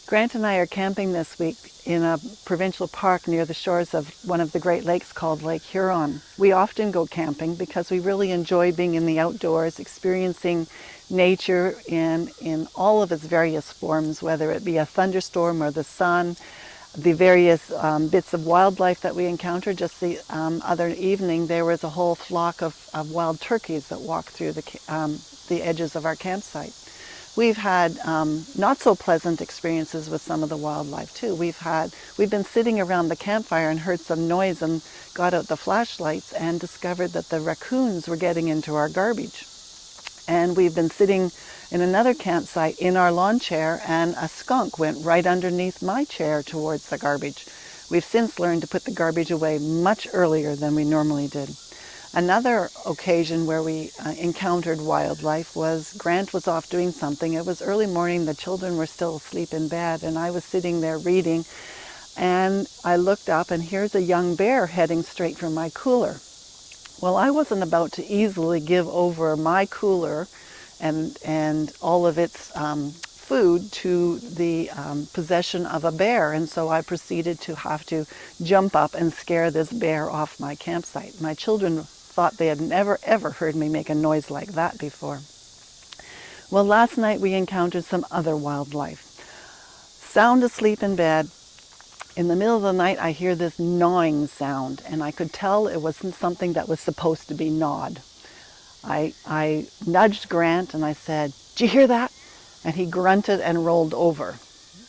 Grant and I are camping this week in a provincial park near the shores of one of the Great Lakes called Lake Huron. We often go camping because we really enjoy being in the outdoors, experiencing nature in all of its various forms, whether it be a thunderstorm or the sun, the various bits of wildlife that we encounter. Just the other evening, there was a whole flock of wild turkeys that walked through the edges of our campsite. We've had not so pleasant experiences with some of the wildlife too. We've been sitting around the campfire and heard some noise and got out the flashlights and discovered that the raccoons were getting into our garbage. And we've been sitting in another campsite in our lawn chair, and a skunk went right underneath my chair towards the garbage. We've since learned to put the garbage away much earlier than we normally did. Another occasion where we encountered wildlife was Grant was off doing something. It was early morning, the children were still asleep in bed, and I was sitting there reading, and I looked up and here's a young bear heading straight for my cooler. Well, I wasn't about to easily give over my cooler and all of its food to the possession of a bear, and so I proceeded to have to jump up and scare this bear off my campsite. My children thought they had never ever heard me make a noise like that before. Well, last night we encountered some other wildlife. Sound asleep in bed. In the middle of the night I hear this gnawing sound, and I could tell it wasn't something that was supposed to be gnawed. I nudged Grant and I said, "Did you hear that?" And he grunted and rolled over.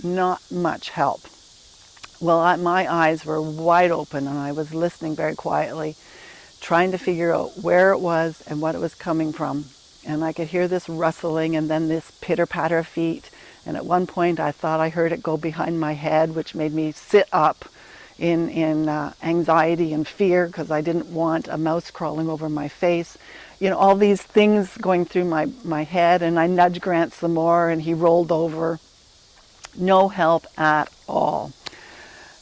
Not much help. Well, my eyes were wide open and I was listening very quietly, trying to figure out where it was and what it was coming from. And I could hear this rustling and then this pitter-patter of feet. And at one point I thought I heard it go behind my head, which made me sit up in anxiety and fear because I didn't want a mouse crawling over my face. You know, all these things going through my head, and I nudged Grant some more and he rolled over. No help at all.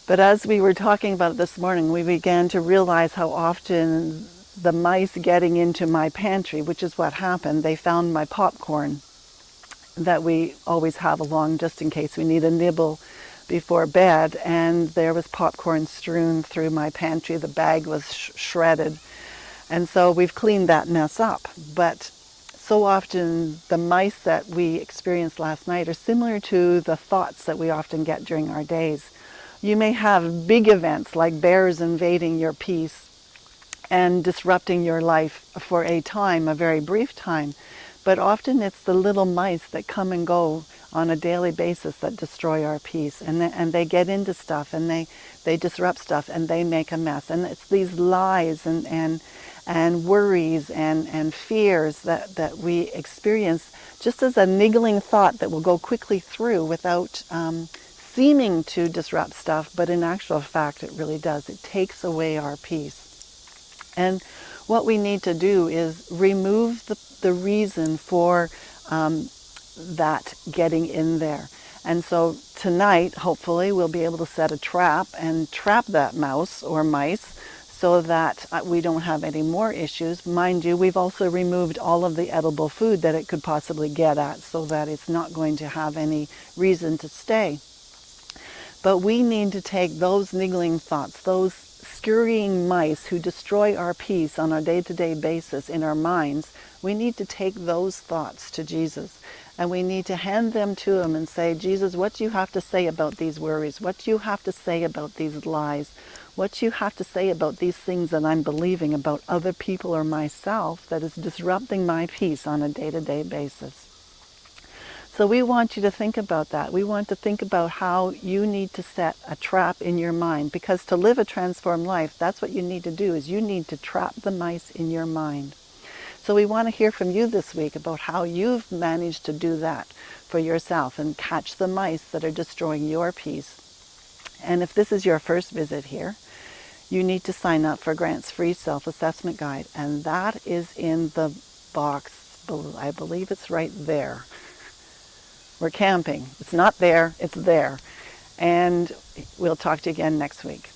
But as we were talking about it this morning, we began to realize how often the mice getting into my pantry, which is what happened, they found my popcorn that we always have along just in case we need a nibble before bed, and there was popcorn strewn through my pantry. The bag was shredded, and so we've cleaned that mess up. But so often the mice that we experienced last night are similar to the thoughts that we often get during our days. You may have big events like bears invading your peace and disrupting your life for a time, a very brief time, but often it's the little mice that come and go on a daily basis that destroy our peace, and they get into stuff and they disrupt stuff and they make a mess. And it's these lies and worries and fears that we experience just as a niggling thought that will go quickly through without seeming to disrupt stuff, but in actual fact it really does. It takes away our peace. And what we need to do is remove the reason for that getting in there. And so tonight, hopefully, we'll be able to set a trap and trap that mouse or mice so that we don't have any more issues. Mind you, we've also removed all of the edible food that it could possibly get at so that it's not going to have any reason to stay. But we need to take those niggling thoughts, those scurrying mice who destroy our peace on a day-to-day basis in our minds. We need to take those thoughts to Jesus, and we need to hand them to him and say, "Jesus, what do you have to say about these worries? What do you have to say about these lies? What do you have to say about these things that I'm believing about other people or myself that is disrupting my peace on a day-to-day basis?" So we want you to think about that. We want to think about how you need to set a trap in your mind, because to live a transformed life, that's what you need to do, is you need to trap the mice in your mind. So we want to hear from you this week about how you've managed to do that for yourself and catch the mice that are destroying your peace. And if this is your first visit here, you need to sign up for Grant's free self-assessment guide, and that is in the box. I believe it's right there. We're camping. It's not there, it's there. And we'll talk to you again next week.